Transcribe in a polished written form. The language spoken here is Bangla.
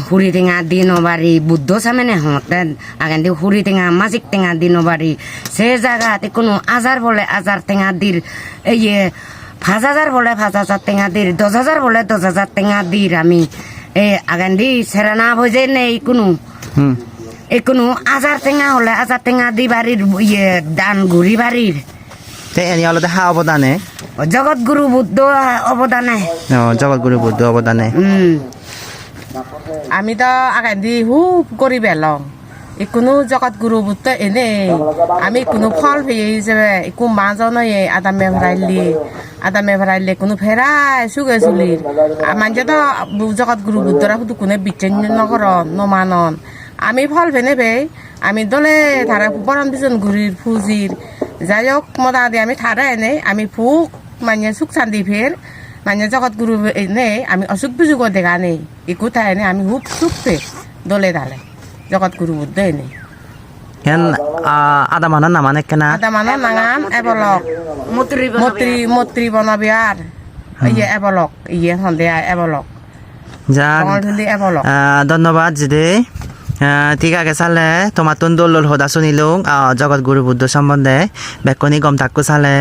হুড়ি টেঙা দি নবারি বুদ্ধ সামনে হতেন আগান দি হুড়ি টেঙা মাজিক টেঙা দি নবারি সে জায়গাতে কোনো আজার বলে আজার টেঙা দির ইয়ে 5,000 বলে 5,000 টেঙা দির 10,000 বলে 10,000 টেঙা দির আমি আগান দি সেরা না বোঝে নেই কোনো আজার টেঙা হলে আজার টেঙা দি বাড়ির ইয়ে দান ঘুরি বাড়ির এনে হলো হা অবদানে জগৎগুরু বুদ্ধ অবদানে জগৎগুরু বুদ্ধ অবদানে আমি তো আগান দি হুপ করি বেলং কোনো জগৎ গুরু বুদ্ধ এনে আমি কোনো ফল পেয়ে হিসেবে একো মাজন আদামে ভরাইলে কোনো ফেরাই সুগে চুলির মানুষে তো জগৎ গুরু বুদ্ধরা শুধু কোনে বিচ্ছেন নকর নমানন আমি ফল ফেনে বে আমি দলে তারা বরণ দিছেন ঘুরির ফুজির যাই হোক মোটামুটি আমি থারা এনে আমি ফুক মানে সুখ শান্তি ফের মানে জগৎ গুরু এনে আমি অসুখ বিসুখ দেখা নেই একোটা এনে আমি হুপ সুখ ফে দলে দালে জগৎ গুরু বুদ্ধ এনে আদা মানার নামান কেনা আদা মানৰ নাঙান এবলক মত্ৰী বনাবি আর ইয়ে এবলক ইয়ে সন্ধিয়া এবলক যাক এবলক ধন্যবাদ জিদে ঠিক আছে চালে তোমার তুন দোল হদা শুনিলো জগৎ গুরু বুদ্ধ সম্বন্ধে বেকনি গম থাকো চালে